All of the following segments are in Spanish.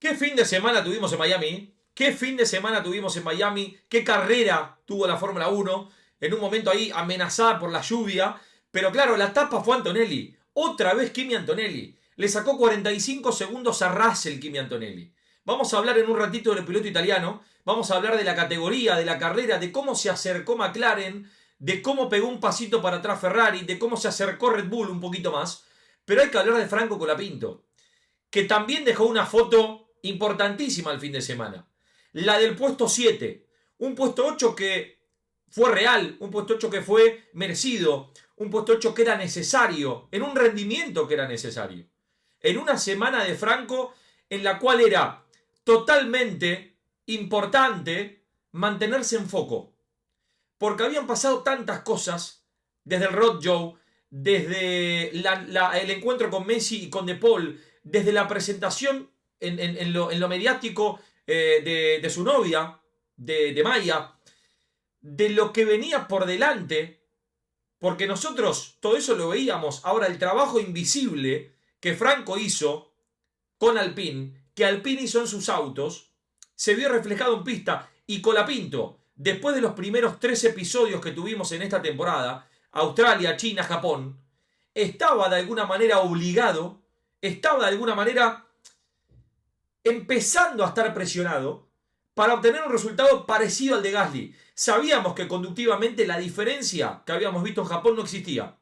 ¿Qué fin de semana tuvimos en Miami? ¿Qué fin de semana tuvimos en Miami? ¿Qué carrera tuvo la Fórmula 1? En un momento ahí amenazada por la lluvia. Pero claro, la tapa fue Antonelli. Otra vez Kimi Antonelli. Le sacó 45 segundos a Russell Kimi Antonelli. Vamos a hablar en un ratito del piloto italiano. Vamos a hablar de la categoría, de la carrera, de cómo se acercó McLaren, de cómo pegó un pasito para atrás Ferrari, de cómo se acercó Red Bull un poquito más. Pero hay que hablar de Franco Colapinto, que también dejó una foto importantísima el fin de semana. La del puesto 7. Un puesto 8 que fue real, un puesto 8 que fue merecido, un puesto 8 que era necesario, en un rendimiento que era necesario. En una semana de Franco en la cual era totalmente importante mantenerse en foco. Porque habían pasado tantas cosas, desde el Road Joe, desde el encuentro con Messi y con De Paul, desde la presentación en lo mediático de su novia, de Maya, de lo que venía por delante, porque nosotros todo eso lo veíamos. Ahora, el trabajo invisible que Franco hizo con Alpine, que Alpine hizo en sus autos, se vio reflejado en pista. Y Colapinto, después de los primeros 3 episodios que tuvimos en esta temporada, Australia, China, Japón, estaba de alguna manera obligado, estaba de alguna manera empezando a estar presionado para obtener un resultado parecido al de Gasly. Sabíamos que conductivamente la diferencia que habíamos visto en Japón no existía.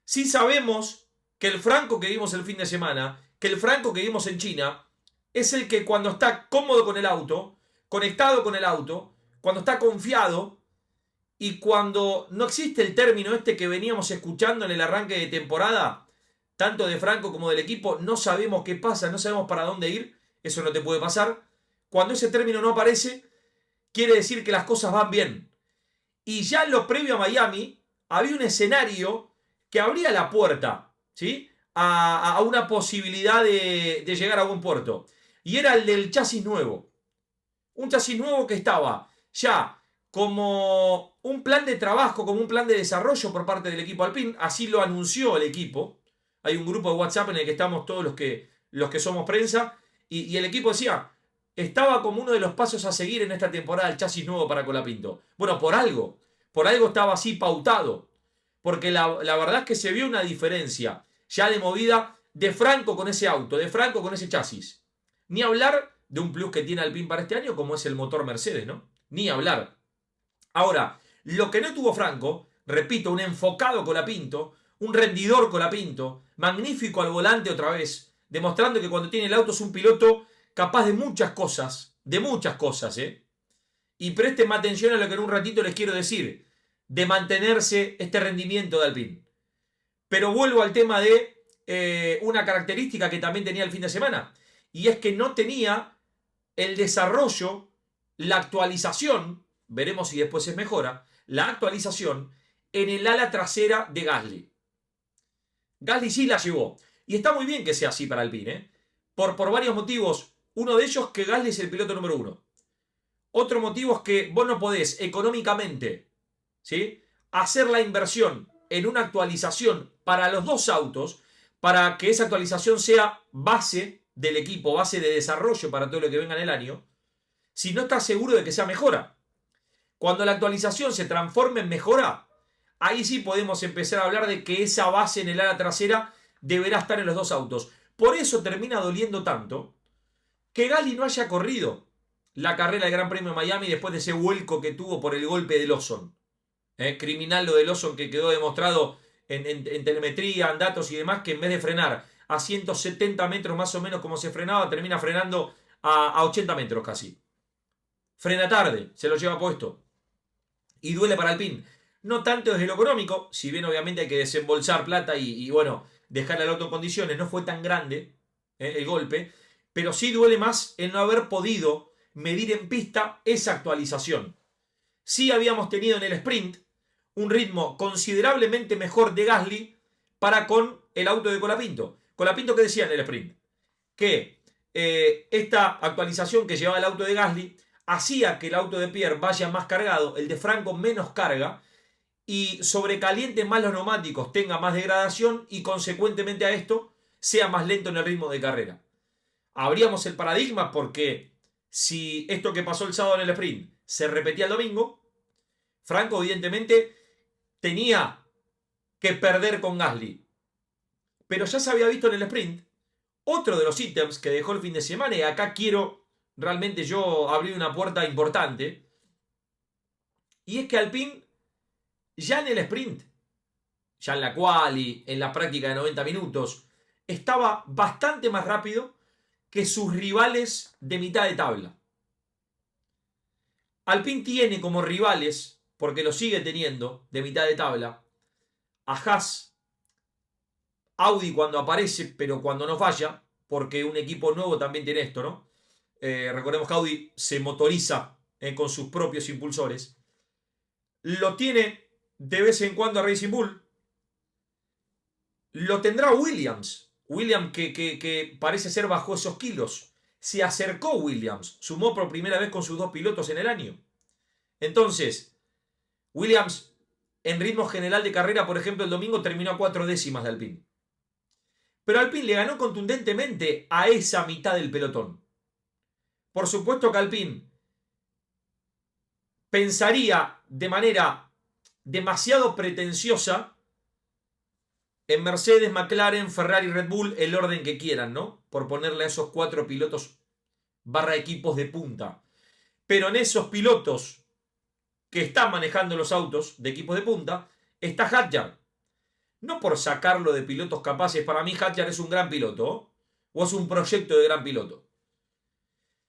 Sí sabemos que el Franco que vimos el fin de semana, que el Franco que vimos en China, es el que cuando está cómodo con el auto, conectado con el auto, cuando está confiado y cuando no existe el término este que veníamos escuchando en el arranque de temporada, tanto de Franco como del equipo, no sabemos qué pasa, no sabemos para dónde ir, eso no te puede pasar. Cuando ese término no aparece, quiere decir que las cosas van bien. Y ya en lo previo a Miami, había un escenario que abría la puerta, ¿sí?, a una posibilidad de llegar a buen puerto. Y era el del chasis nuevo. Un chasis nuevo que estaba ya como un plan de trabajo, como un plan de desarrollo por parte del equipo Alpine. Así lo anunció el equipo. Hay un grupo de WhatsApp en el que estamos todos los que somos prensa. Y el equipo decía, estaba como uno de los pasos a seguir en esta temporada el chasis nuevo para Colapinto. Bueno, por algo estaba así pautado. Porque la verdad es que se vio una diferencia ya de movida de Franco con ese auto, de Franco con ese chasis. Ni hablar de un plus que tiene Alpine para este año como es el motor Mercedes, ¿no? Ni hablar. Ahora, lo que no tuvo Franco, repito, un enfocado Colapinto, un rendidor Colapinto, magnífico al volante otra vez, demostrando que cuando tiene el auto es un piloto capaz de muchas cosas, ¿eh? Y presten más atención a lo que en un ratito les quiero decir, de mantenerse este rendimiento de Alpine. Pero vuelvo al tema de una característica que también tenía el fin de semana, y es que no tenía el desarrollo, la actualización, veremos si después se mejora, la actualización en el ala trasera de Gasly. Gasly sí la llevó, y está muy bien que sea así para Alpine, ¿eh? Por varios motivos. Uno de ellos, que Gasly es el piloto número 1. Otro motivo es que vos no podés económicamente, ¿sí?, hacer la inversión en una actualización para los dos autos, para que esa actualización sea base del equipo, base de desarrollo para todo lo que venga en el año, si no estás seguro de que sea mejora. Cuando la actualización se transforme en mejora, ahí sí podemos empezar a hablar de que esa base en el ala trasera deberá estar en los dos autos. Por eso termina doliendo tanto que Gasly no haya corrido la carrera del Gran Premio de Miami después de ese vuelco que tuvo por el golpe de Lawson. Criminal lo de Lawson, que quedó demostrado en telemetría, en datos y demás, que en vez de frenar a 170 metros más o menos como se frenaba, termina frenando a 80 metros casi. Frena tarde, se lo lleva puesto. Y duele para Alpine. No tanto desde lo económico, si bien obviamente hay que desembolsar plata y bueno, dejar el auto en condiciones, no fue tan grande el golpe, pero sí duele más el no haber podido medir en pista esa actualización. Sí habíamos tenido en el sprint un ritmo considerablemente mejor de Gasly para con el auto de Colapinto. Colapinto, ¿qué decía en el sprint? Que esta actualización que llevaba el auto de Gasly hacía que el auto de Pierre vaya más cargado, el de Franco menos carga, y sobrecaliente más los neumáticos, tenga más degradación y consecuentemente a esto sea más lento en el ritmo de carrera. abríamos el paradigma porque si esto que pasó el sábado en el sprint se repetía el domingo, Franco evidentemente tenía que perder con Gasly. Pero ya se había visto en el sprint otro de los ítems que dejó el fin de semana, y acá quiero realmente yo abrir una puerta importante, y es que Alpine ya en el sprint, ya en la quali, en la práctica de 90 minutos, estaba bastante más rápido que sus rivales de mitad de tabla. Alpine tiene como rivales, porque lo sigue teniendo de mitad de tabla, a Haas, Audi cuando aparece, pero cuando no falla, porque un equipo nuevo también tiene esto, ¿no? Recordemos que Audi se motoriza con sus propios impulsores. Lo tiene de vez en cuando a Racing Bull. Lo tendrá Williams. Williams que parece ser bajo esos kilos. Se acercó Williams. Sumó por primera vez con sus dos pilotos en el año. Entonces, Williams en ritmo general de carrera, por ejemplo, el domingo terminó a 4 décimas de Alpine. Pero Alpine le ganó contundentemente a esa mitad del pelotón. Por supuesto que Alpine pensaría de manera demasiado pretenciosa en Mercedes, McLaren, Ferrari, Red Bull, el orden que quieran, ¿no? Por ponerle a esos 4 pilotos barra equipos de punta. Pero en esos pilotos que están manejando los autos de equipos de punta, está Hadjar. No por sacarlo de pilotos capaces, para mí Hadjar es un gran piloto, o es un proyecto de gran piloto,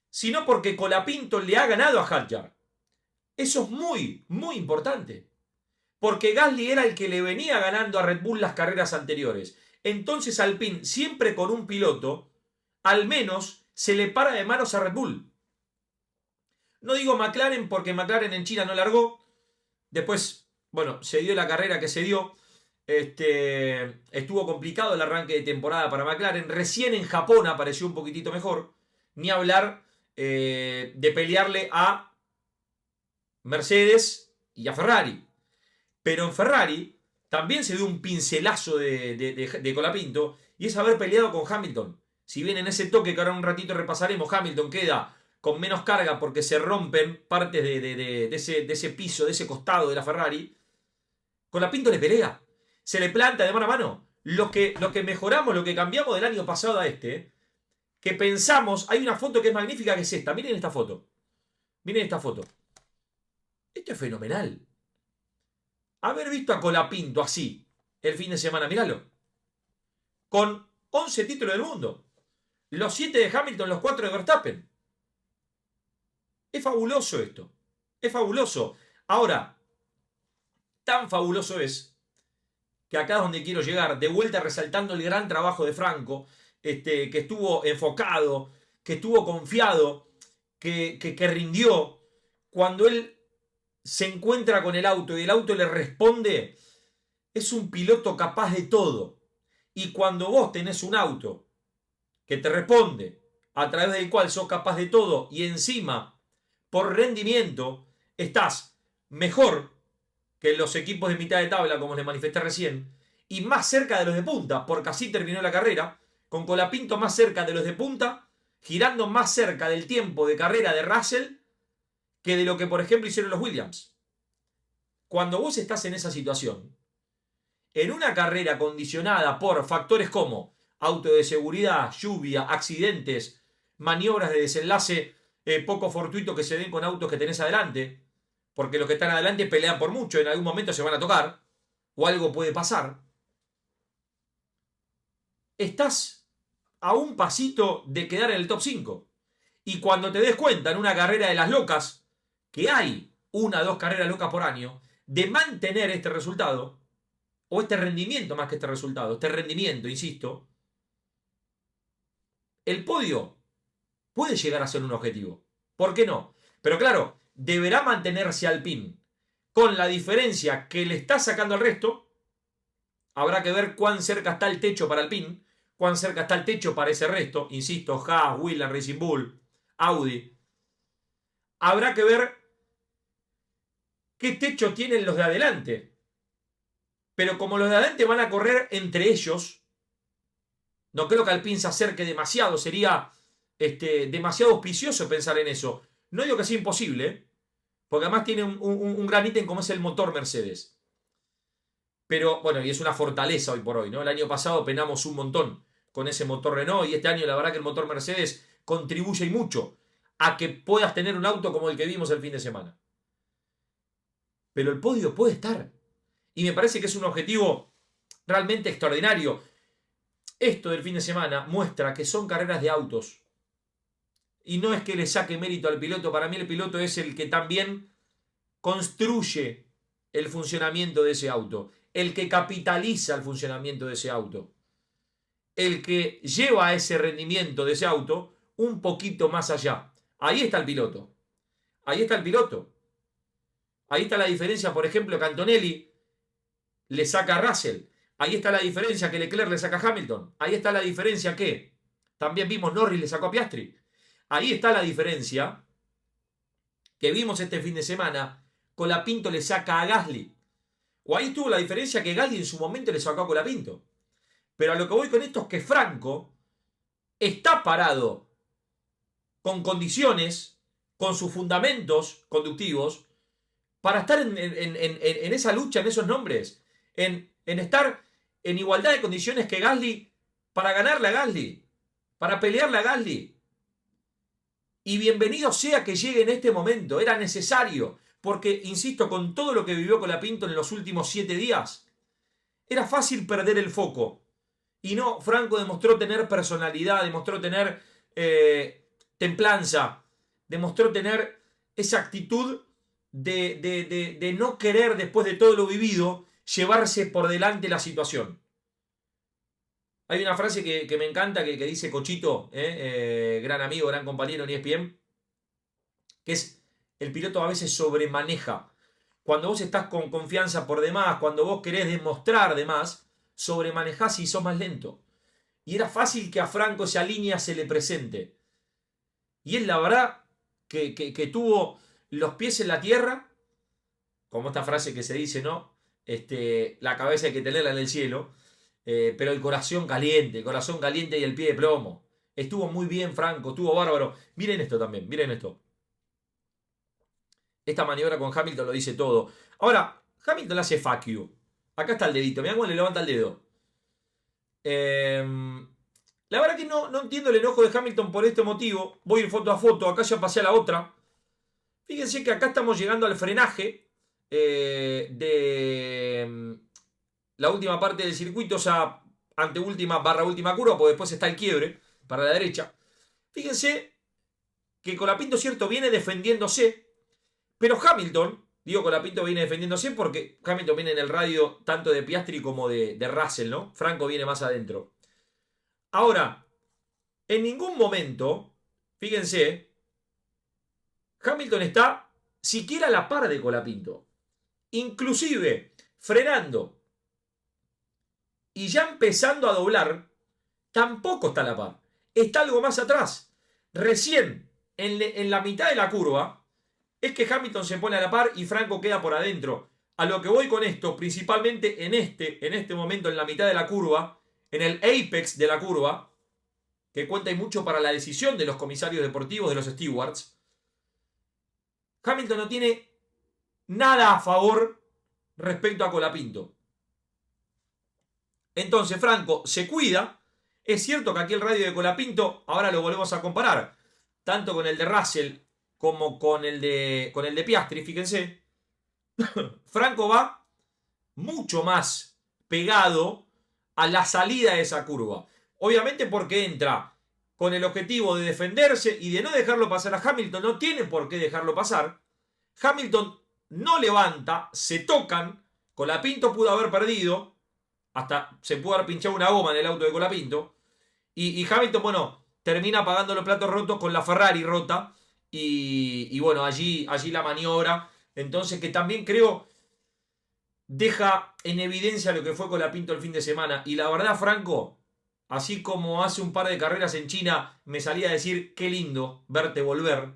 sino porque Colapinto le ha ganado a Hadjar. Eso es muy, muy importante. Porque Gasly era el que le venía ganando a Red Bull las carreras anteriores. Entonces Alpine, siempre con un piloto, al menos se le para de manos a Red Bull. No digo McLaren porque McLaren en China no largó. Después, bueno, se dio la carrera que se dio. Estuvo complicado el arranque de temporada para McLaren. Recién en Japón apareció un poquitito mejor. Ni hablar de pelearle a Mercedes y a Ferrari. Pero en Ferrari también se dio un pincelazo de Colapinto, y es haber peleado con Hamilton. Si bien en ese toque que ahora un ratito repasaremos, Hamilton queda con menos carga porque se rompen partes de ese piso, de ese costado de la Ferrari, Colapinto le pelea. Se le planta de mano a mano. Lo que mejoramos, lo que cambiamos del año pasado a este, que pensamos, hay una foto que es magnífica, que es esta. Miren esta foto. Miren esta foto. Esto es fenomenal. Haber visto a Colapinto así el fin de semana, míralo. Con 11 títulos del mundo. Los 7 de Hamilton, los 4 de Verstappen. Es fabuloso esto. Es fabuloso. Ahora, tan fabuloso es que acá es donde quiero llegar. De vuelta resaltando el gran trabajo de Franco. Que estuvo enfocado, que estuvo confiado, que rindió. Cuando él se encuentra con el auto y el auto le responde, es un piloto capaz de todo. Y cuando vos tenés un auto que te responde, a través del cual sos capaz de todo, y encima, por rendimiento, estás mejor que los equipos de mitad de tabla, como les manifesté recién, y más cerca de los de punta, porque así terminó la carrera, con Colapinto más cerca de los de punta, girando más cerca del tiempo de carrera de Russell, que de lo que, por ejemplo, hicieron los Williams. Cuando vos estás en esa situación, en una carrera condicionada por factores como auto de seguridad, lluvia, accidentes, maniobras de desenlace poco fortuito que se den con autos que tenés adelante, porque los que están adelante pelean por mucho, en algún momento se van a tocar, o algo puede pasar, estás a un pasito de quedar en el top 5. Y cuando te des cuenta en una carrera de las locas, que hay 1 o 2 carreras locas por año, de mantener este resultado, o este rendimiento más que este resultado, este rendimiento, insisto, el podio puede llegar a ser un objetivo. ¿Por qué no? Pero claro, deberá mantenerse Alpine con la diferencia que le está sacando al resto. Habrá que ver cuán cerca está el techo para Alpine, cuán cerca está el techo para ese resto. Insisto, Haas, Williams, Racing Bull, Audi. Habrá que ver qué techo tienen los de adelante. Pero como los de adelante van a correr entre ellos, no creo que Alpine se acerque demasiado. Sería demasiado auspicioso pensar en eso. No digo que sea imposible, porque además tiene un gran ítem como es el motor Mercedes. Pero bueno, y es una fortaleza hoy por hoy, ¿no? El año pasado penamos un montón con ese motor Renault y este año la verdad que el motor Mercedes contribuye y mucho a que puedas tener un auto como el que vimos el fin de semana. Pero el podio puede estar. Y me parece que es un objetivo realmente extraordinario. Esto del fin de semana muestra que son carreras de autos. Y no es que le saque mérito al piloto. Para mí el piloto es el que también construye el funcionamiento de ese auto. El que capitaliza el funcionamiento de ese auto. El que lleva ese rendimiento de ese auto un poquito más allá. Ahí está el piloto. Ahí está el piloto. Ahí está la diferencia, por ejemplo, que Antonelli le saca a Russell. Ahí está la diferencia que Leclerc le saca a Hamilton. Ahí está la diferencia que también vimos Norris le sacó a Piastri. Ahí está la diferencia que vimos este fin de semana. Colapinto le saca a Gasly. O ahí estuvo la diferencia que Gasly en su momento le sacó a Colapinto. Pero a lo que voy con esto es que Franco está parado con condiciones, con sus fundamentos conductivos, para estar en esa lucha, en esos nombres. En estar en igualdad de condiciones que Gasly para ganarle a Gasly, para pelearle a Gasly. Y bienvenido sea que llegue en este momento, era necesario, porque, insisto, con todo lo que vivió Colapinto en los últimos 7 días, era fácil perder el foco. Y no, Franco demostró tener personalidad, demostró tener templanza, demostró tener esa actitud de no querer, después de todo lo vivido, llevarse por delante la situación. Hay una frase que me encanta que dice Cochito, gran amigo, gran compañero en ESPN, que es: el piloto a veces sobremaneja. Cuando vos estás con confianza por demás, cuando vos querés demostrar demás, sobremanejás y sos más lento. Y era fácil que a Franco esa línea se le presente. Y él la verdad que tuvo los pies en la tierra, como esta frase que se dice, ¿no? La cabeza hay que tenerla en el cielo. Pero el corazón caliente y el pie de plomo. Estuvo muy bien Franco, estuvo bárbaro. Miren esto también, miren esto. Esta maniobra con Hamilton lo dice todo. Ahora, Hamilton le hace fuck you. Acá está el dedito, mirá cómo le levanta el dedo. La verdad que no entiendo el enojo de Hamilton por este motivo. Voy a ir foto a foto, acá ya pasé a la otra. Fíjense que acá estamos llegando al frenaje de la última parte del circuito, o sea, anteúltima barra última curva, porque después está el quiebre para la derecha. Fíjense que Colapinto, cierto, viene defendiéndose, pero Hamilton, digo Colapinto viene defendiéndose porque Hamilton viene en el radio tanto de Piastri como de Russell, ¿no? Franco viene más adentro. Ahora, en ningún momento, fíjense, Hamilton está siquiera a la par de Colapinto. Inclusive, frenando y ya empezando a doblar, tampoco está a la par. Está algo más atrás. Recién, en la mitad de la curva, es que Hamilton se pone a la par y Franco queda por adentro. A lo que voy con esto, principalmente en este momento, en la mitad de la curva, en el apex de la curva, que cuenta y mucho para la decisión de los comisarios deportivos, de los stewards, Hamilton no tiene nada a favor respecto a Colapinto. Entonces Franco se cuida. Es cierto que aquí el radio de Colapinto, ahora lo volvemos a comparar, tanto con el de Russell como con el de Piastri, fíjense. Franco va mucho más pegado a la salida de esa curva. Obviamente porque entra con el objetivo de defenderse y de no dejarlo pasar a Hamilton. No tiene por qué dejarlo pasar. Hamilton no levanta, se tocan. Colapinto pudo haber perdido. Hasta se pudo haber pinchado una goma en el auto de Colapinto. Y Hamilton, bueno, termina pagando los platos rotos con la Ferrari rota. Y bueno, allí la maniobra. Entonces, que también creo deja en evidencia lo que fue Colapinto el fin de semana. Y la verdad, Franco, así como hace un par de carreras en China me salía a decir qué lindo verte volver,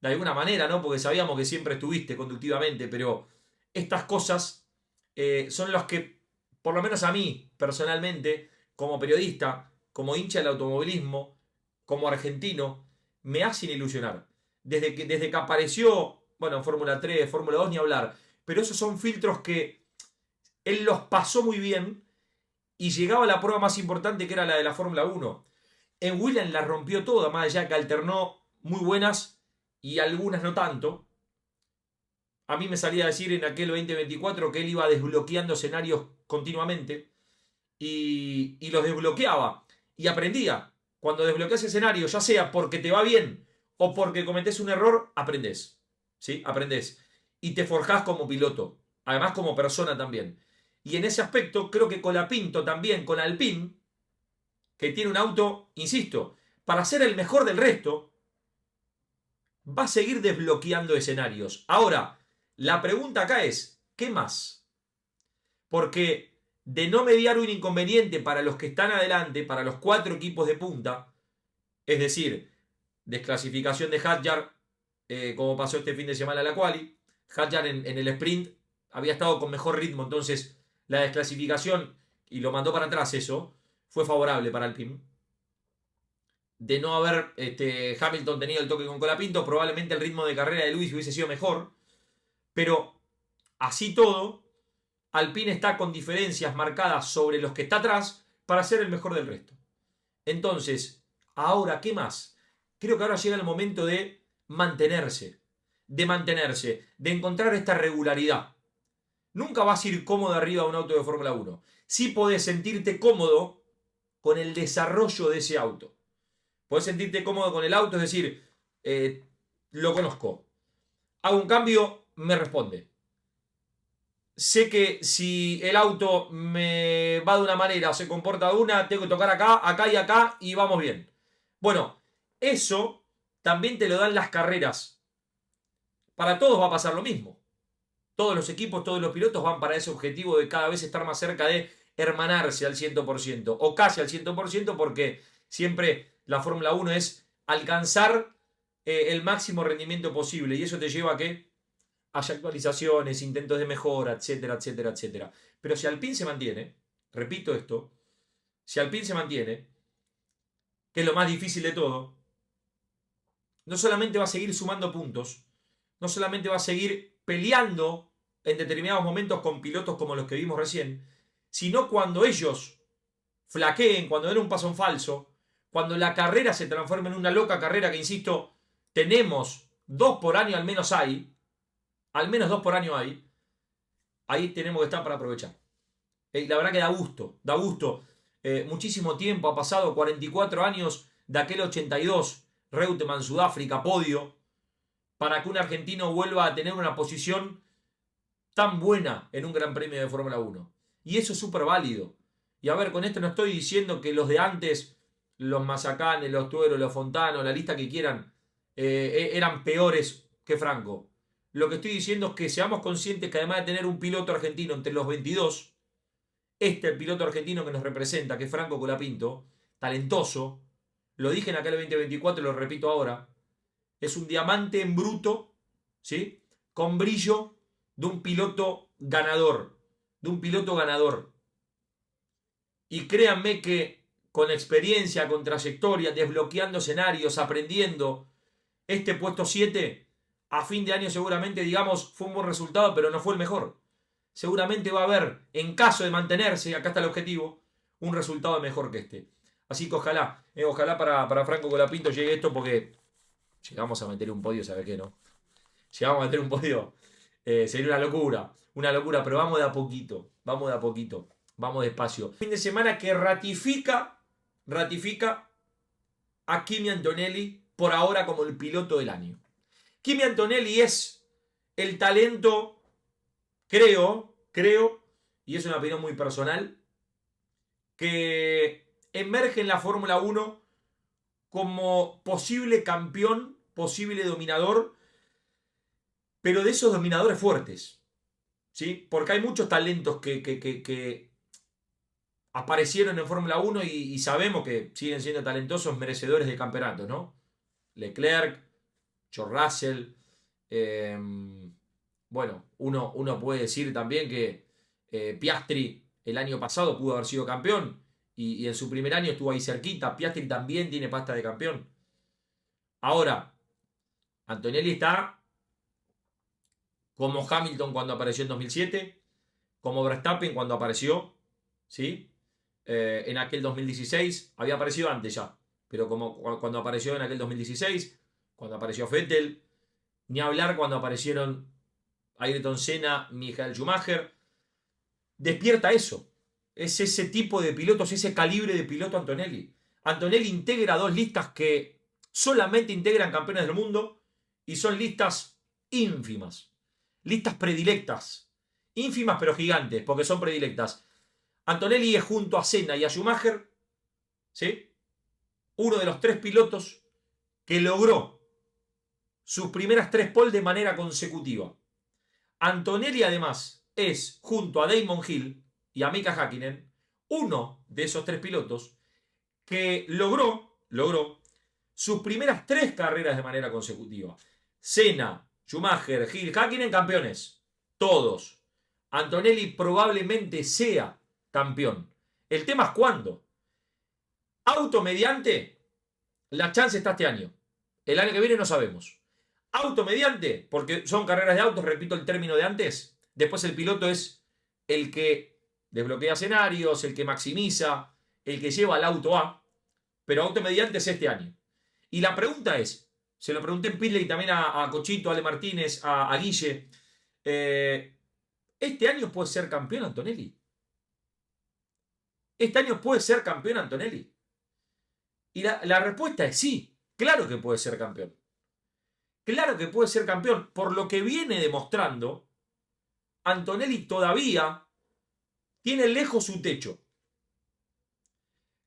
de alguna manera, ¿no? Porque sabíamos que siempre estuviste conductivamente, pero estas cosas son las que, por lo menos a mí, personalmente, como periodista, como hincha del automovilismo, como argentino, me hacen ilusionar. Desde que apareció, bueno, en Fórmula 3, Fórmula 2 ni hablar, pero esos son filtros que él los pasó muy bien y llegaba a la prueba más importante que era la de la Fórmula 1. En Williams la rompió toda, más allá que alternó muy buenas y algunas no tanto. A mí me salía a decir en aquel 2024 que él iba desbloqueando escenarios continuamente y los desbloqueaba y aprendía. Cuando desbloqueas escenarios, ya sea porque te va bien o porque cometes un error, aprendés. ¿Sí? Aprendés. Y te forjás como piloto. Además como persona también. Y en ese aspecto creo que Colapinto también, con Alpine, que tiene un auto, insisto, para ser el mejor del resto, va a seguir desbloqueando escenarios. Ahora, la pregunta acá es, ¿qué más? Porque de no mediar un inconveniente para los que están adelante, para los 4 equipos de punta, es decir, desclasificación de Hadjar, como pasó este fin de semana a la quali, Hadjar en el sprint había estado con mejor ritmo, entonces la desclasificación, y lo mandó para atrás eso, fue favorable para Alpine. De no haber Hamilton tenido el toque con Colapinto, probablemente el ritmo de carrera de Lewis hubiese sido mejor, pero así todo, Alpine está con diferencias marcadas sobre los que está atrás para ser el mejor del resto. Entonces, ahora, ¿qué más? Creo que ahora llega el momento de mantenerse, de encontrar esta regularidad. Nunca vas a ir cómodo arriba de un auto de Fórmula 1. Sí podés sentirte cómodo con el desarrollo de ese auto. Podés sentirte cómodo con el auto, es decir, lo conozco. Hago un cambio, me responde. Sé que si el auto me va de una manera o se comporta de una, tengo que tocar acá, acá y acá y vamos bien. Bueno, eso también te lo dan las carreras. Para todos va a pasar lo mismo. Todos los equipos, todos los pilotos van para ese objetivo de cada vez estar más cerca de hermanarse al 100% o casi al 100% porque siempre la Fórmula 1 es alcanzar el máximo rendimiento posible y eso te lleva a que haya actualizaciones, intentos de mejora, etcétera, etcétera, etcétera. Pero si Alpine se mantiene, repito esto, si Alpine se mantiene, que es lo más difícil de todo, no solamente va a seguir sumando puntos, no solamente va a seguir peleando en determinados momentos con pilotos como los que vimos recién, sino cuando ellos flaqueen, cuando den un paso en falso, cuando la carrera se transforme en una loca carrera que, insisto, tenemos 2 por año al menos hay, al menos 2 por año hay, ahí tenemos que estar para aprovechar. La verdad que da gusto, da gusto. Muchísimo tiempo ha pasado, 44 años de aquel 82, Reutemann, Sudáfrica, podio, para que un argentino vuelva a tener una posición tan buena en un gran premio de Fórmula 1. Y eso es súper válido. Y a ver, con esto no estoy diciendo que los de antes, los Mazacanes, los Tuero, los Fontano, la lista que quieran, eran peores que Franco. Lo que estoy diciendo es que seamos conscientes que además de tener un piloto argentino entre los 22, el piloto argentino que nos representa, que es Franco Colapinto, talentoso, lo dije en aquel 2024 y lo repito ahora, es un diamante en bruto, ¿sí? Con brillo de un piloto ganador, de un piloto ganador. Y créanme que con experiencia, con trayectoria, desbloqueando escenarios, aprendiendo, este puesto 7, a fin de año seguramente, digamos, fue un buen resultado, pero no fue el mejor. Seguramente va a haber, en caso de mantenerse, acá está el objetivo, un resultado mejor que este. Así que ojalá para Franco Colapinto llegue esto porque llegamos a meter un podio, ¿sabes qué, no? Llegamos a meter un podio, sería una locura, pero vamos de a poquito, vamos despacio. Fin de semana que ratifica a Kimi Antonelli por ahora como el piloto del año. Kimi Antonelli es el talento, creo, y es una opinión muy personal, que emerge en la Fórmula 1 como posible campeón, posible dominador, pero de esos dominadores fuertes, ¿sí? Porque hay muchos talentos que aparecieron en Fórmula 1 y sabemos que siguen siendo talentosos, merecedores de campeonato, ¿no? Leclerc, George Russell, bueno, uno puede decir también que Piastri el año pasado pudo haber sido campeón y en su primer año estuvo ahí cerquita. Piastri también tiene pasta de campeón. Ahora, Antonelli está como Hamilton cuando apareció en 2007, como Verstappen cuando apareció, ¿sí? En aquel 2016, había aparecido antes ya, pero como cuando apareció en aquel 2016, cuando apareció Vettel, ni hablar cuando aparecieron Ayrton Senna, Michael Schumacher. Despierta eso. Es ese tipo de pilotos, ese calibre de piloto Antonelli. Antonelli integra dos listas que solamente integran campeones del mundo y son listas ínfimas, listas predilectas, ínfimas pero gigantes, porque son predilectas. Antonelli es junto a Senna y a Schumacher, ¿sí? Uno de los tres pilotos que logró sus primeras 3 pole de manera consecutiva. Antonelli además es, junto a Damon Hill y a Mika Häkkinen, uno de esos 3 pilotos que logró sus primeras 3 carreras de manera consecutiva. Senna, Schumacher, Hill, Häkkinen, campeones. Todos. Antonelli probablemente sea campeón. El tema es cuándo. Auto mediante, la chance está este año. El año que viene no sabemos. Auto mediante, porque son carreras de autos, repito el término de antes. Después el piloto es el que desbloquea escenarios, el que maximiza, el que lleva al auto A. Pero auto mediante es este año. Y la pregunta es, se lo pregunté en Pitley también a Cochito, a Ale Martínez, a Guille. ¿Este año puede ser campeón Antonelli? ¿Este año puede ser campeón Antonelli? Y la respuesta es sí, claro que puede ser campeón. Claro que puede ser campeón. Por lo que viene demostrando, Antonelli todavía tiene lejos su techo.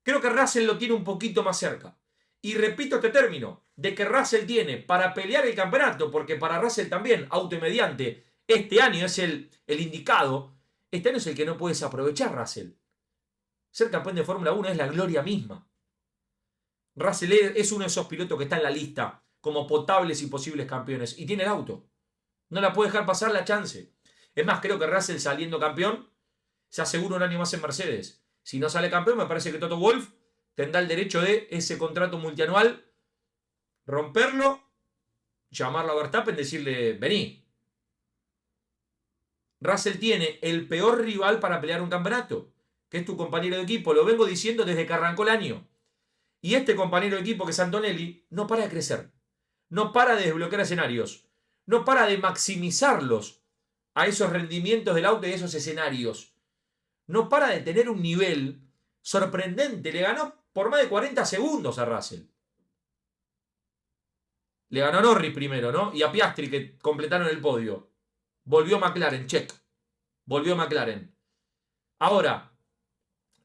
Creo que Russell lo tiene un poquito más cerca. Y repito este término, de que Russell tiene para pelear el campeonato, porque para Russell también, auto y mediante, este año es el indicado. Este año es el que no puedes aprovechar, Russell. Ser campeón de Fórmula 1 es la gloria misma. Russell es uno de esos pilotos que está en la lista como potables y posibles campeones. Y tiene el auto. No la puede dejar pasar la chance. Es más, creo que Russell saliendo campeón se asegura un año más en Mercedes. Si no sale campeón, me parece que Toto Wolff tendrá el derecho de ese contrato multianual, romperlo, llamarlo a Verstappen, decirle, vení. Russell tiene el peor rival para pelear un campeonato, que es tu compañero de equipo. Lo vengo diciendo desde que arrancó el año. Y este compañero de equipo, que es Antonelli, no para de crecer. No para de desbloquear escenarios. No para de maximizarlos a esos rendimientos del auto y esos escenarios. No para de tener un nivel sorprendente. Le ganó por más de 40 segundos a Russell. Le ganó a Norris primero, ¿no? Y a Piastri, que completaron el podio. Volvió McLaren, check. Volvió McLaren. Ahora,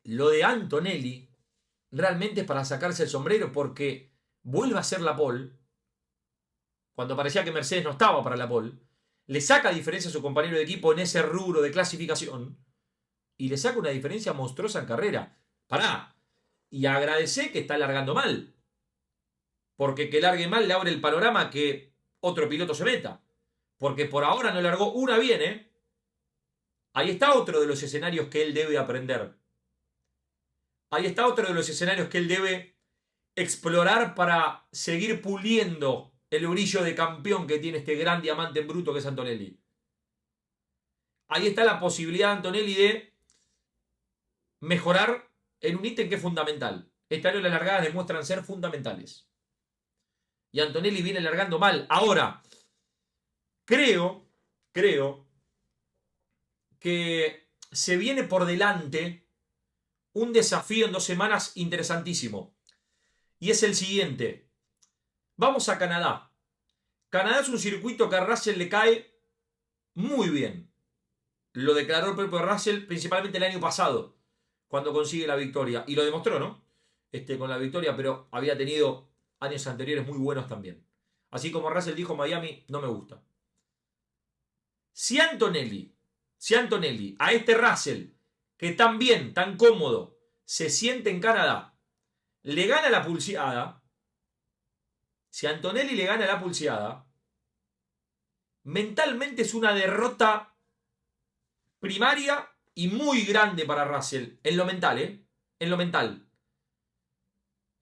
lo de Antonelli realmente es para sacarse el sombrero, porque vuelve a ser la pole cuando parecía que Mercedes no estaba para la pole. Le saca diferencia a su compañero de equipo en ese rubro de clasificación y le saca una diferencia monstruosa en carrera. Pará. Y agradecé que está largando mal. Porque que largue mal le abre el panorama que otro piloto se meta. Porque por ahora no largó una bien, ¿eh? Ahí está otro de los escenarios que él debe aprender. Ahí está otro de los escenarios que él debe explorar para seguir puliendo el brillo de campeón que tiene este gran diamante en bruto que es Antonelli. Ahí está la posibilidad de Antonelli de mejorar en un ítem que es fundamental. Este año las largadas demuestran ser fundamentales. Y Antonelli viene largando mal. Ahora, creo que se viene por delante un desafío en 2 semanas interesantísimo. Y es el siguiente. Vamos a Canadá. Canadá es un circuito que a Russell le cae muy bien. Lo declaró el propio Russell principalmente el año pasado, cuando consigue la victoria. Y lo demostró, ¿no? Con la victoria, pero había tenido años anteriores muy buenos también. Así como Russell dijo, Miami no me gusta. Si Antonelli, a este Russell, que tan bien, tan cómodo, se siente en Canadá, le gana la pulseada, si Antonelli le gana la pulseada, mentalmente es una derrota primaria y muy grande para Russell, en lo mental, ¿eh? en lo mental.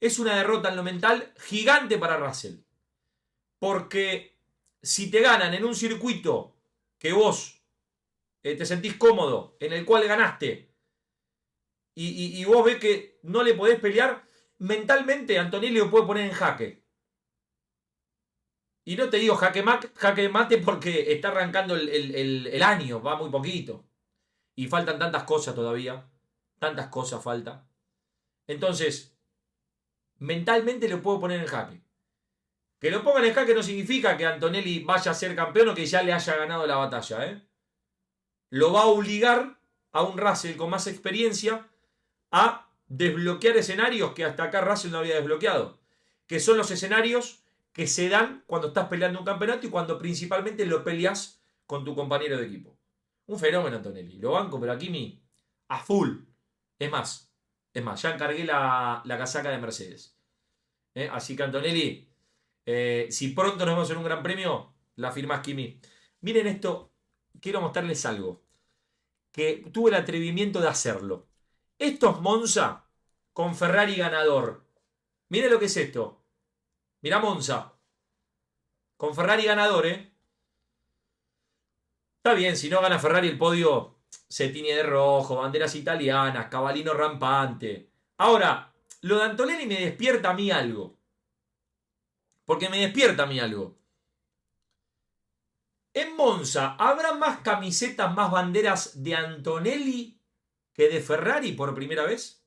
Es una derrota en lo mental gigante para Russell. Porque si te ganan en un circuito que vos te sentís cómodo, en el cual ganaste, y vos ves que no le podés pelear, mentalmente Antonelli lo puede poner en jaque. Y no te digo jaque mate porque está arrancando el año, va muy poquito. Y faltan tantas cosas todavía. Tantas cosas faltan. Entonces, mentalmente lo puedo poner en jaque. Que lo pongan en jaque no significa que Antonelli vaya a ser campeón o que ya le haya ganado la batalla, ¿eh? Lo va a obligar a un Russell con más experiencia a desbloquear escenarios que hasta acá Russell no había desbloqueado. Que son los escenarios que se dan cuando estás peleando un campeonato y cuando principalmente lo peleas con tu compañero de equipo. Un fenómeno Antonelli. Lo banco, pero aquí a full. Es más, ya encargué la casaca de Mercedes. Así que Antonelli, si pronto nos vemos en un gran premio, la firmás, Kimi. Miren esto, quiero mostrarles algo. Que tuve el atrevimiento de hacerlo. Esto es Monza con Ferrari ganador. Miren lo que es esto. Mirá Monza. Con Ferrari ganador, ¿eh? Está bien, si no gana Ferrari el podio se tiñe de rojo, banderas italianas, cabalino rampante. Ahora, lo de Antonelli me despierta a mí algo. Porque me despierta a mí algo. En Monza, ¿habrá más camisetas, más banderas de Antonelli que de Ferrari por primera vez?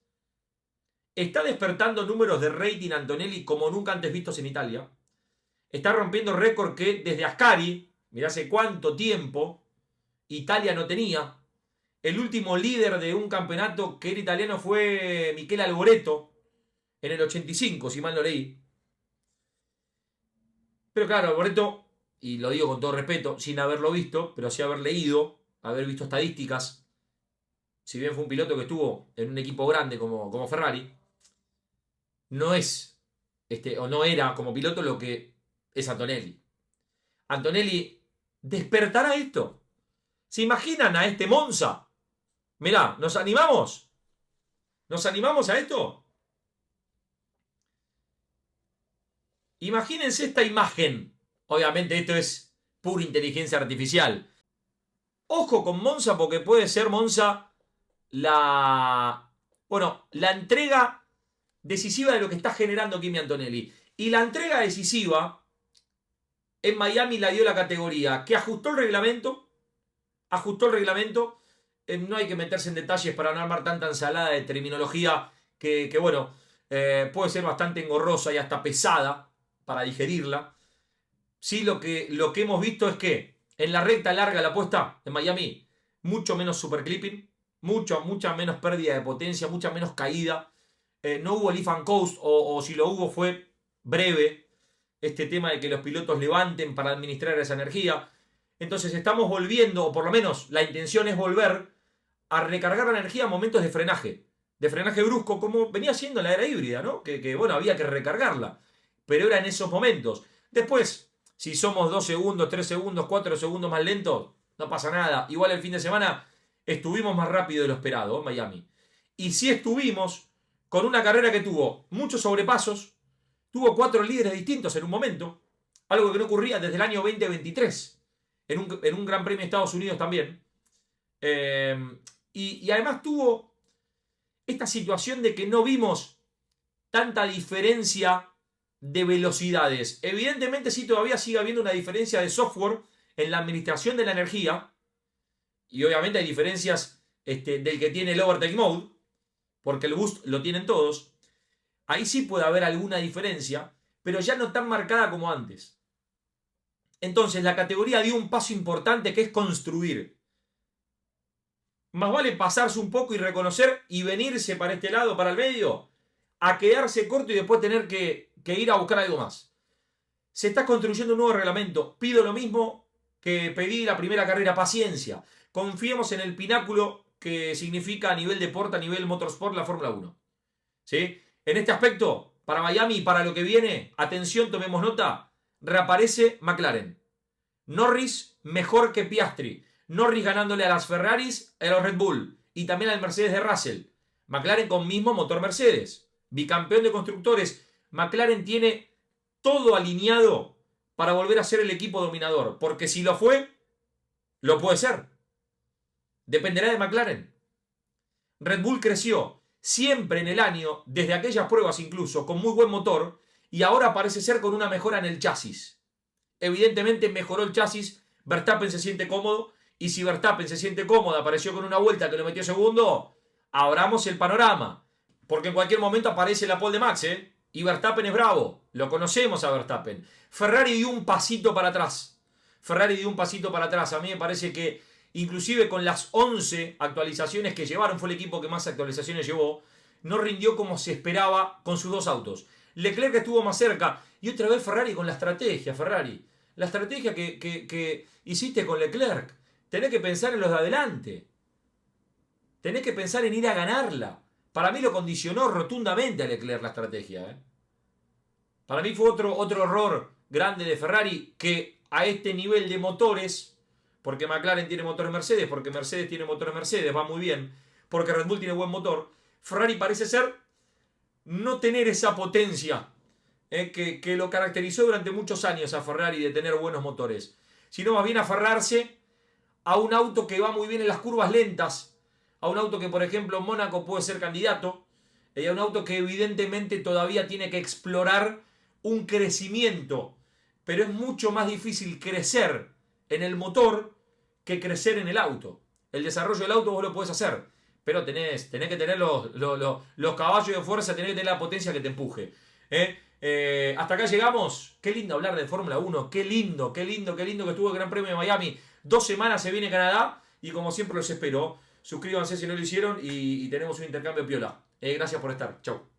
Está despertando números de rating Antonelli como nunca antes vistos en Italia. Está rompiendo récord que desde Ascari, mirá hace cuánto tiempo, Italia no tenía. El último líder de un campeonato que era italiano fue Michele Alboreto en el 85, si mal no leí. Pero claro, Alboreto, y lo digo con todo respeto, sin haberlo visto, pero sí haber leído, haber visto estadísticas, si bien fue un piloto que estuvo en un equipo grande como Ferrari, no es, o no era como piloto lo que es Antonelli. Antonelli despertará esto. ¿Se imaginan a este Monza? Mirá, ¿nos animamos? ¿Nos animamos a esto? Imagínense esta imagen. Obviamente esto es pura inteligencia artificial. Ojo con Monza porque puede ser Monza la entrega decisiva de lo que está generando Kimi Antonelli. Y la entrega decisiva en Miami la dio la categoría que ajustó el reglamento. No hay que meterse en detalles para no armar tanta ensalada de terminología que puede ser bastante engorrosa y hasta pesada para digerirla. Sí, lo que hemos visto es que en la recta larga la apuesta en Miami, mucho menos superclipping, mucha menos pérdida de potencia, mucha menos caída. No hubo leaf and coast, o si lo hubo fue breve. Este tema de que los pilotos levanten para administrar esa energía. Entonces estamos volviendo, o por lo menos la intención es volver a recargar la energía a momentos de frenaje brusco, como venía siendo en la era híbrida, ¿no? Que había que recargarla. Pero era en esos momentos. Después, si somos 2 segundos, 3 segundos, 4 segundos más lentos, no pasa nada. Igual el fin de semana estuvimos más rápido de lo esperado en Miami. Y sí estuvimos con una carrera que tuvo muchos sobrepasos, tuvo 4 líderes distintos en un momento, algo que no ocurría desde el año 2023, en un Gran Premio de Estados Unidos también. Y además tuvo esta situación de que no vimos tanta diferencia de velocidades. Evidentemente sí todavía sigue habiendo una diferencia de software en la administración de la energía. Y obviamente hay diferencias del que tiene el Overtake Mode, porque el boost lo tienen todos. Ahí sí puede haber alguna diferencia, pero ya no tan marcada como antes. Entonces la categoría dio un paso importante que es construir. Más vale pasarse un poco y reconocer y venirse para este lado, para el medio, a quedarse corto y después tener que ir a buscar algo más. Se está construyendo un nuevo reglamento. Pido lo mismo que pedí la primera carrera, paciencia. Confiemos en el pináculo que significa a nivel deporte, a nivel motorsport, la Fórmula 1. ¿Sí? En este aspecto, para Miami y para lo que viene, atención, tomemos nota, reaparece McLaren. Norris mejor que Piastri. Norris ganándole a las Ferraris, a los Red Bull y también al Mercedes de Russell. McLaren con mismo motor Mercedes. Bicampeón de constructores. McLaren tiene todo alineado para volver a ser el equipo dominador. Porque si lo fue, lo puede ser. Dependerá de McLaren. Red Bull creció siempre en el año, desde aquellas pruebas incluso, con muy buen motor, y ahora parece ser con una mejora en el chasis. Evidentemente mejoró el chasis, Verstappen se siente cómodo, y si Verstappen se siente cómodo, apareció con una vuelta que lo metió segundo, abramos el panorama, porque en cualquier momento aparece la pole de Max, y Verstappen es bravo, lo conocemos a Verstappen. Ferrari dio un pasito para atrás, a mí me parece que inclusive con las 11 actualizaciones que llevaron, fue el equipo que más actualizaciones llevó, no rindió como se esperaba con sus dos autos. Leclerc estuvo más cerca, y otra vez Ferrari con la estrategia, la estrategia que hiciste con Leclerc. Tenés que pensar en los de adelante. Tenés que pensar en ir a ganarla. Para mí lo condicionó rotundamente a Leclerc la estrategia. Para mí fue otro error grande de Ferrari, que a este nivel de motores, porque McLaren tiene motores Mercedes, porque Mercedes tiene motores Mercedes, va muy bien, porque Red Bull tiene buen motor, Ferrari parece ser no tener esa potencia que lo caracterizó durante muchos años a Ferrari de tener buenos motores, sino más bien aferrarse a un auto que va muy bien en las curvas lentas, a un auto que por ejemplo en Mónaco puede ser candidato, y a un auto que evidentemente todavía tiene que explorar un crecimiento, pero es mucho más difícil crecer en el motor que crecer en el auto. El desarrollo del auto vos lo podés hacer, pero tenés que tener los caballos de fuerza, tenés que tener la potencia que te empuje. Hasta acá llegamos. Qué lindo hablar de Fórmula 1. Qué lindo que estuvo el Gran Premio de Miami. 2 semanas se viene Canadá y como siempre los espero. Suscríbanse si no lo hicieron y tenemos un intercambio piola. Gracias por estar. Chau.